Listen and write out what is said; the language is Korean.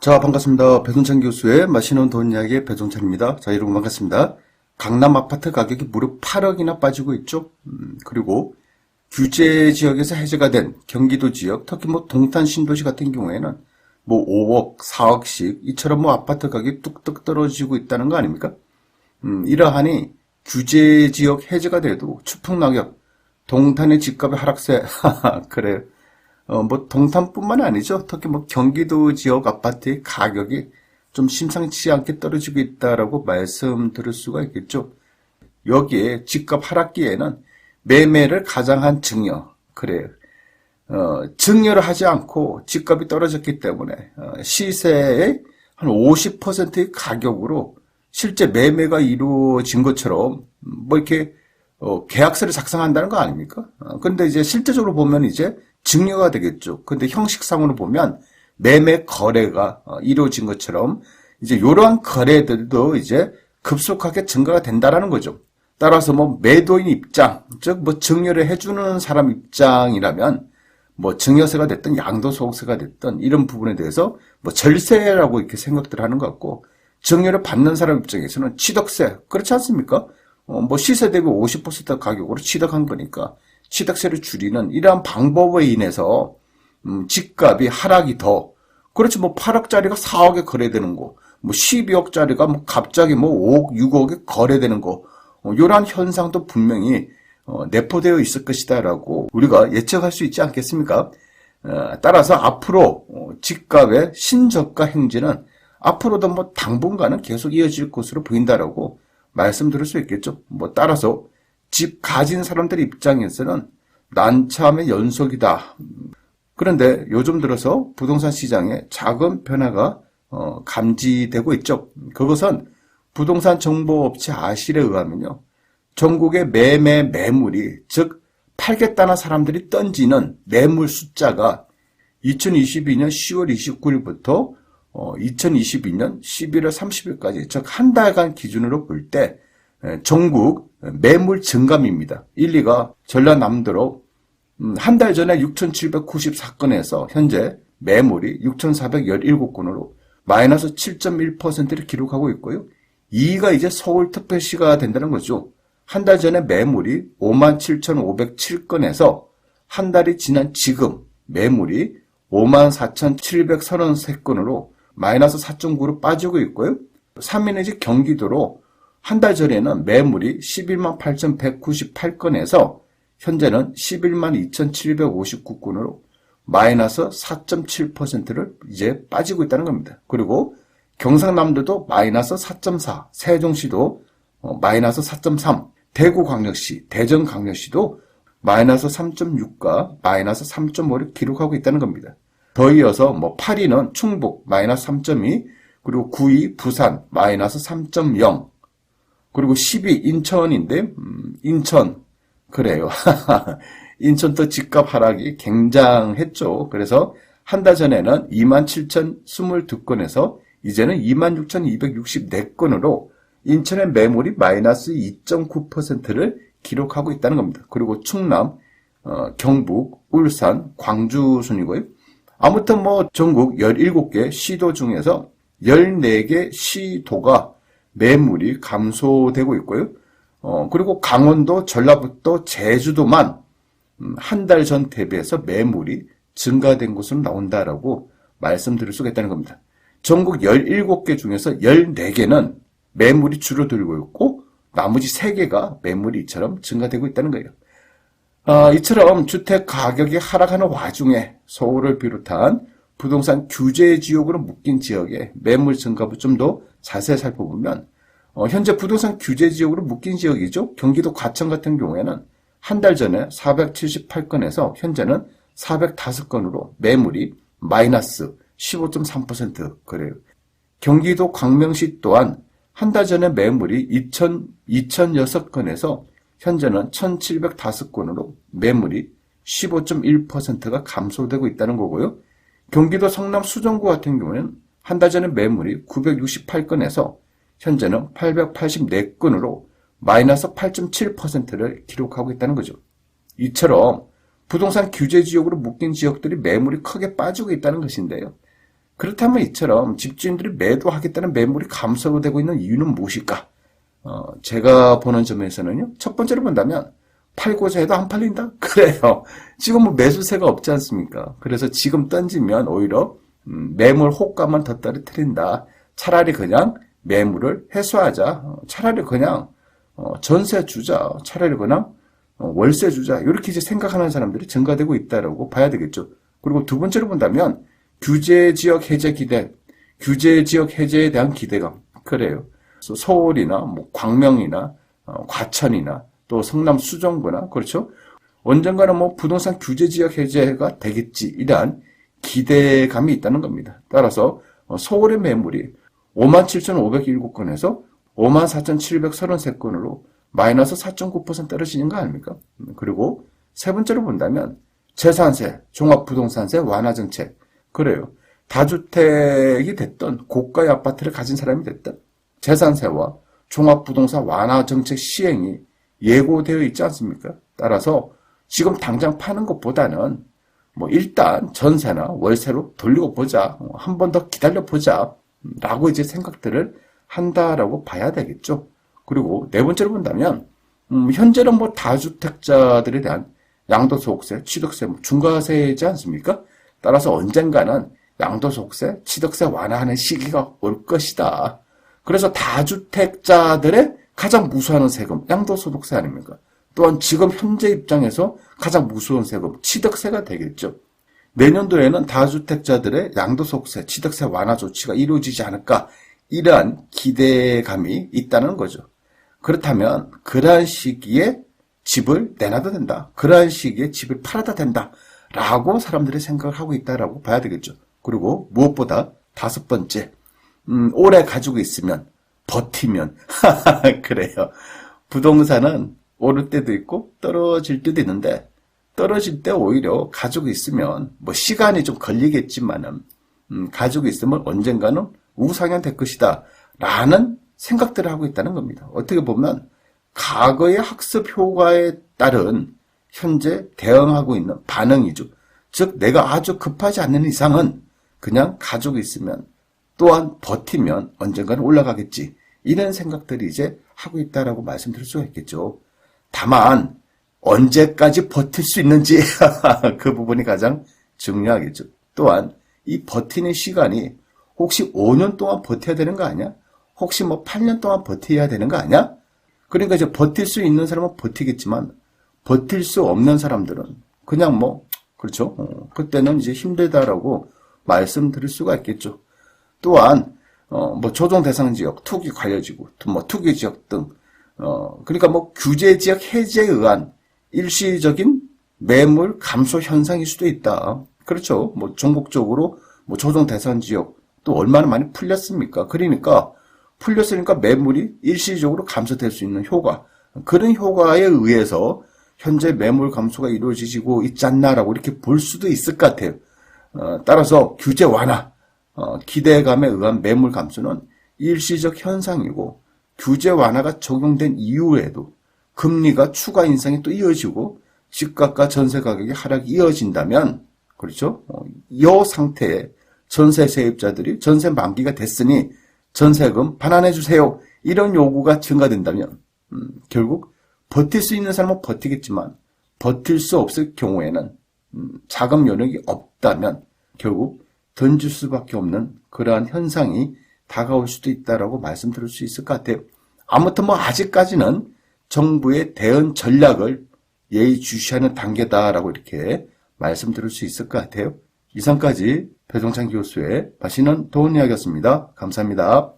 자, 반갑습니다. 배종찬 교수의 맛있는 돈 이야기의 배종찬입니다. 자, 여러분 반갑습니다. 강남 아파트 가격이 무려 8억이나 빠지고 있죠. 그리고 규제 지역에서 해제가 된 경기도 지역, 특히 동탄 신도시 같은 경우에는 5억, 4억씩 이처럼 아파트 가격이 뚝뚝 떨어지고 있다는 거 아닙니까? 이러하니 규제 지역 해제가 돼도 추풍낙엽, 동탄의 집값의 하락세, 그래요. 동탄뿐만 아니죠. 특히 경기도 지역 아파트의 가격이 좀 심상치 않게 떨어지고 있다라고 말씀드릴 수가 있겠죠. 여기에 집값 하락기에는 매매를 가장한 증여, 그래요. 증여를 하지 않고 집값이 떨어졌기 때문에 시세의 한 50%의 가격으로 실제 매매가 이루어진 것처럼 이렇게 계약서를 작성한다는 거 아닙니까? 근데 이제 실제적으로 보면 이제 증여가 되겠죠. 근데 형식상으로 보면 매매 거래가 이루어진 것처럼 이제 이러한 거래들도 이제 급속하게 증가가 된다라는 거죠. 따라서 매도인 입장, 즉 증여를 해주는 사람 입장이라면 증여세가 됐든 양도소득세가 됐든 이런 부분에 대해서 절세라고 이렇게 생각들 하는 것 같고, 증여를 받는 사람 입장에서는 취득세, 그렇지 않습니까? 시세 대비 50% 가격으로 취득한 거니까 취득세를 줄이는 이러한 방법에 인해서 집값이 하락이 더, 그렇지 8억짜리가 4억에 거래되는 거, 12억짜리가 갑자기 5억, 6억에 거래되는 거, 이러한 현상도 분명히 내포되어 있을 것이다라고 우리가 예측할 수 있지 않겠습니까? 따라서 앞으로 집값의 신저가 행진은 앞으로도 당분간은 계속 이어질 것으로 보인다라고 말씀드릴 수 있겠죠. 따라서 집 가진 사람들 입장에서는 난참의 연속이다. 그런데 요즘 들어서 부동산 시장에 작은 변화가 감지되고 있죠. 그것은 부동산 정보업체 아실에 의하면요, 전국의 매물이, 즉 팔겠다는 사람들이 던지는 매물 숫자가 2022년 10월 29일부터 2022년 11월 30일까지, 즉 한 달간 기준으로 볼 때 전국 매물 증감입니다. 1, 2가 전라남도로 한 달 전에 6,794건에서 현재 매물이 6,417건으로 마이너스 7.1%를 기록하고 있고요. 2가 이제 서울특별시가 된다는 거죠. 한 달 전에 매물이 57,507건에서 한 달이 지난 지금 매물이 54,733건으로 마이너스 4.9로 빠지고 있고요. 3위는 이제 경기도로 한 달 전에는 매물이 11만 8,198건에서 현재는 11만 2,759건으로 마이너스 4.7%를 이제 빠지고 있다는 겁니다. 그리고 경상남도도 마이너스 4.4, 세종시도 마이너스 4.3, 대구광역시, 대전광역시도 마이너스 3.6과 마이너스 3.5를 기록하고 있다는 겁니다. 더 이어서 8위는 충북 마이너스 3.2, 그리고 9위 부산 마이너스 3.0, 그리고 10위 인천인데 인천, 그래요. 인천도 집값 하락이 굉장했죠. 그래서 한 달 전에는 27,022건에서 이제는 26,264건으로 인천의 매물이 마이너스 2.9%를 기록하고 있다는 겁니다. 그리고 충남, 경북, 울산, 광주 순이고요. 아무튼 전국 17개 시도 중에서 14개 시도가 매물이 감소되고 있고요. 그리고 강원도, 전라북도, 제주도만 한 달 전 대비해서 매물이 증가된 것으로 나온다라고 말씀드릴 수가 있다는 겁니다. 전국 17개 중에서 14개는 매물이 줄어들고 있고 나머지 3개가 매물이 이처럼 증가되고 있다는 거예요. 이처럼 주택 가격이 하락하는 와중에 서울을 비롯한 부동산 규제 지역으로 묶인 지역의 매물 증가부 좀 더 자세히 살펴보면 현재 부동산 규제 지역으로 묶인 지역이죠. 경기도 과천 같은 경우에는 한 달 전에 478건에서 현재는 405건으로 매물이 마이너스 15.3% 그래요. 경기도 광명시 또한 한 달 전에 매물이 2,006건에서 현재는 1,705건으로 매물이 15.1%가 감소되고 있다는 거고요. 경기도 성남 수정구 같은 경우는 한 달 전에 매물이 968건에서 현재는 884건으로 마이너스 8.7%를 기록하고 있다는 거죠. 이처럼 부동산 규제 지역으로 묶인 지역들이 매물이 크게 빠지고 있다는 것인데요. 그렇다면 이처럼 집주인들이 매도하겠다는 매물이 감소되고 있는 이유는 무엇일까? 제가 보는 점에서는요, 첫 번째로 본다면 팔고자 해도 안 팔린다? 그래요. 지금 뭐 매수세가 없지 않습니까? 그래서 지금 던지면 오히려 매물 호가만 더 떨어뜨린다. 차라리 그냥 매물을 회수하자. 차라리 그냥 전세 주자. 차라리 그냥 월세 주자. 이렇게 이제 생각하는 사람들이 증가되고 있다라고 봐야 되겠죠. 그리고 두 번째로 본다면 규제지역 해제 기대, 규제지역 해제에 대한 기대감. 그래요. 서울이나 뭐 광명이나 과천이나 또 성남 수정구나, 그렇죠? 언젠가는 뭐 부동산 규제지역 해제가 되겠지, 이러한 기대감이 있다는 겁니다. 따라서 서울의 매물이 57,507건에서 54,733건으로 마이너스 4.9% 떨어지는 거 아닙니까? 그리고 세 번째로 본다면 재산세, 종합부동산세 완화 정책. 그래요. 다주택이 됐던 고가의 아파트를 가진 사람이 됐던 재산세와 종합부동산 완화 정책 시행이 예고되어 있지 않습니까? 따라서 지금 당장 파는 것보다는 뭐 일단 전세나 월세로 돌리고 보자. 한 번 더 기다려 보자. 라고 이제 생각들을 한다라고 봐야 되겠죠. 그리고 네 번째로 본다면 현재는 뭐 다주택자들에 대한 양도소득세, 취득세, 중과세이지 않습니까? 따라서 언젠가는 양도소득세, 취득세 완화하는 시기가 올 것이다. 그래서 다주택자들의 가장 무수하는 세금, 양도소득세 아닙니까? 또한 지금 현재 입장에서 가장 무서운 세금, 취득세가 되겠죠. 내년도에는 다주택자들의 양도소득세, 취득세 완화 조치가 이루어지지 않을까, 이러한 기대감이 있다는 거죠. 그렇다면 그러한 시기에 집을 내놔도 된다. 그러한 시기에 집을 팔아도 된다. 라고 사람들이 생각을 하고 있다라고 봐야 되겠죠. 그리고 무엇보다 다섯 번째, 오래 가지고 있으면, 버티면, 그래요. 부동산은 오를 때도 있고 떨어질 때도 있는데, 떨어질 때 오히려 가지고 있으면, 뭐 시간이 좀 걸리겠지만은, 가지고 있으면 언젠가는 우상향 될 것이다. 라는 생각들을 하고 있다는 겁니다. 어떻게 보면, 과거의 학습 효과에 따른 현재 대응하고 있는 반응이죠. 즉, 내가 아주 급하지 않는 이상은 그냥 가지고 있으면, 또한 버티면 언젠가는 올라가겠지. 이런 생각들이 이제 하고 있다라고 말씀드릴 수가 있겠죠. 다만 언제까지 버틸 수 있는지 그 부분이 가장 중요하겠죠. 또한 이 버티는 시간이 혹시 5년 동안 버텨야 되는 거 아니야? 혹시 뭐 8년 동안 버텨야 되는 거 아니야? 그러니까 이제 버틸 수 있는 사람은 버티겠지만 버틸 수 없는 사람들은 그냥 뭐 그렇죠. 그때는 이제 힘들다라고 말씀드릴 수가 있겠죠. 또한 뭐 조정 대상 지역, 투기 관여지구, 뭐 투기 지역 등 그러니까 뭐 규제 지역 해제에 의한 일시적인 매물 감소 현상일 수도 있다. 그렇죠. 뭐 전국적으로 뭐 조정 대상 지역 또 얼마나 많이 풀렸습니까? 그러니까 풀렸으니까 매물이 일시적으로 감소될 수 있는 효과, 그런 효과에 의해서 현재 매물 감소가 이루어지고 있지 않나라고 이렇게 볼 수도 있을 것 같아요. 따라서 규제 완화, 기대감에 의한 매물 감소는 일시적 현상이고 규제 완화가 적용된 이후에도 금리가 추가 인상이 또 이어지고 집값과 전세 가격의 하락이 이어진다면 그렇죠? 이 상태에 전세 세입자들이 전세 만기가 됐으니 전세금 반환해 주세요. 이런 요구가 증가된다면 결국 버틸 수 있는 사람은 버티겠지만 버틸 수 없을 경우에는 자금 여력이 없다면 결국 던질 수밖에 없는 그러한 현상이 다가올 수도 있다라고 말씀드릴 수 있을 것 같아요. 아무튼 뭐 아직까지는 정부의 대응 전략을 예의주시하는 단계다라고 이렇게 말씀드릴 수 있을 것 같아요. 이상까지 배종찬 교수의 맛있는 돈 이야기였습니다. 감사합니다.